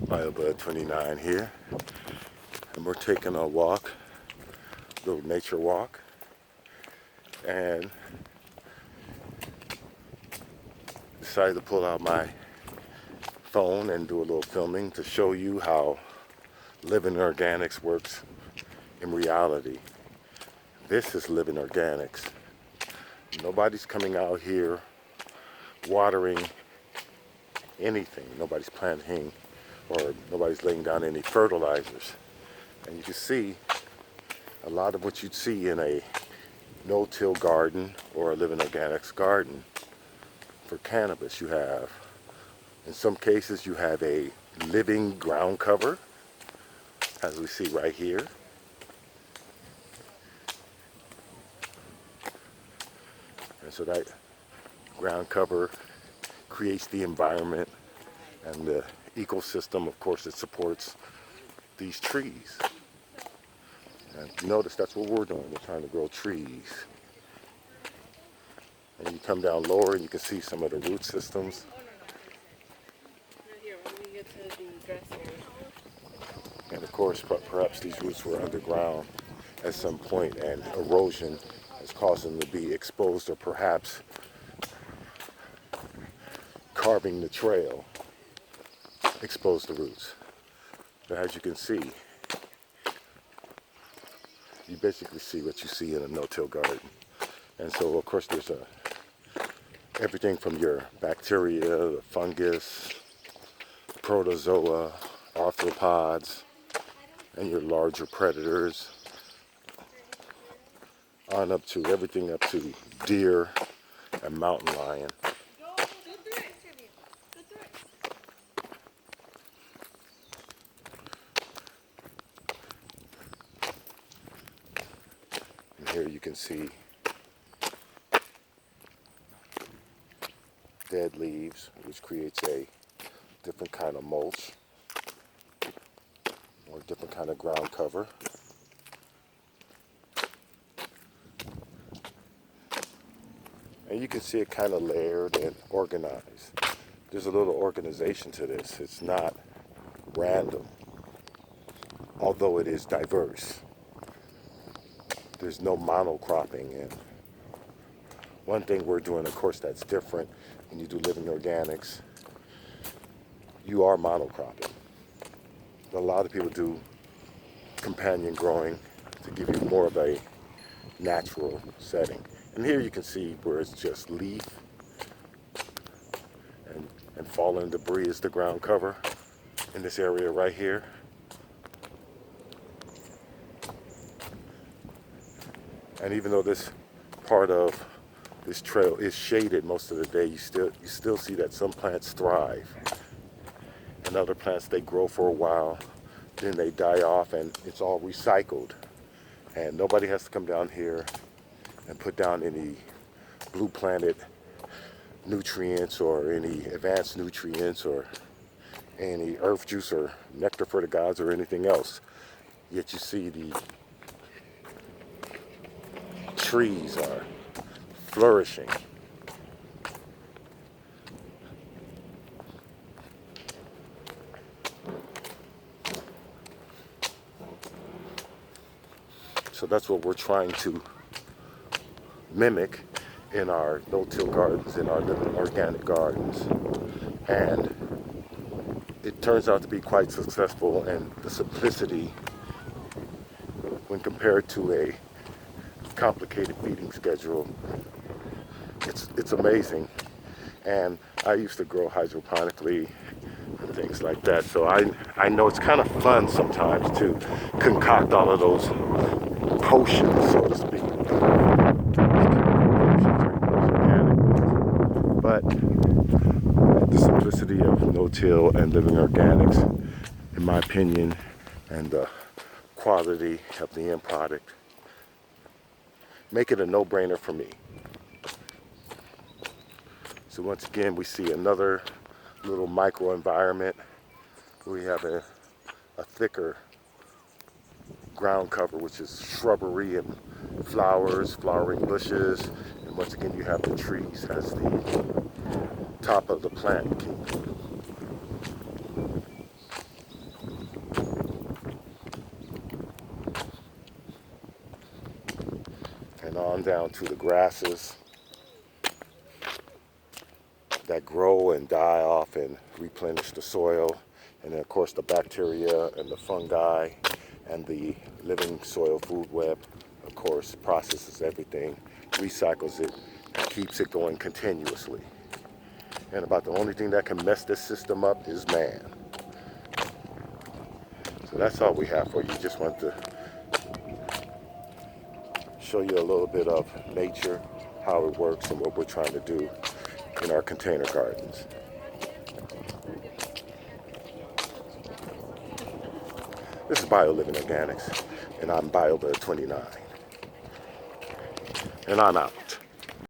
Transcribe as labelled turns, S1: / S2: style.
S1: BioBud 29 here, and we're taking a walk, little nature walk, and decided to pull out my phone and do a little filming to show you how Living Organics works in reality. This is Living Organics. Nobody's coming out here watering anything. Nobody's planting or nobody's laying down any fertilizers. And you can see a lot of what you'd see in a no-till garden or a Living Organics garden. For cannabis, you have, in some cases, you have a living ground cover, as we see right here. And so that ground cover creates the environment and the ecosystem, of course, that supports these trees. And you notice that's what we're doing. We're trying to grow trees. And you come down lower and you can see some of the root systems. And of course, perhaps these roots were underground at some point, and erosion has caused them to be exposed, or perhaps carving the trail exposed the roots. But as you can see, you basically see what you see in a no-till garden. And so, of course, there's everything from your bacteria, the fungus, protozoa, arthropods, and your larger predators, on up to everything up to deer and mountain lion. And here you can see dead leaves, which creates a different kind of mulch or different kind of ground cover. And you can see it kind of layered and organized. There's a little organization to this. It's not random, although it is diverse. There's no monocropping. And one thing we're doing, of course, that's different when you do Living Organics, you are monocropping. A lot of people do companion growing to give you more of a natural setting. And here you can see where it's just leaf and fallen debris is the ground cover in this area right here. And even though this part of this trail is shaded most of the day, you still see that some plants thrive. And other plants, they grow for a while, then they die off, and it's all recycled. And nobody has to come down here and put down any Blue Planet nutrients or any advanced nutrients or any earth juice or nectar for the gods or anything else. Yet you see the trees are flourishing. So that's what we're trying to mimic in our no-till gardens, in our Living Organic gardens. And it turns out to be quite successful, and the simplicity when compared to a complicated feeding schedule, it's amazing. And I used to grow hydroponically and things like that, so I know it's kind of fun sometimes to concoct all of those potions, so to speak. But the simplicity of no-till and Living Organics, in my opinion, and the quality of the end product, make it a no-brainer for me. So once again, we see another little microenvironment. We have a thicker ground cover, which is shrubbery and flowers, flowering bushes, and once again you have the trees as the top of the plant kingdom. on down to the grasses that grow and die off and replenish the soil. And then of course the bacteria and the fungi and the living soil food web, of course, processes everything, recycles it, and keeps it going continuously. And about the only thing that can mess this system up is man. So that's all we have for you. Just want to show you a little bit of nature, how it works, and what we're trying to do in our container gardens. This is BioLiving Organics, and I'm BioBird29. And I'm out.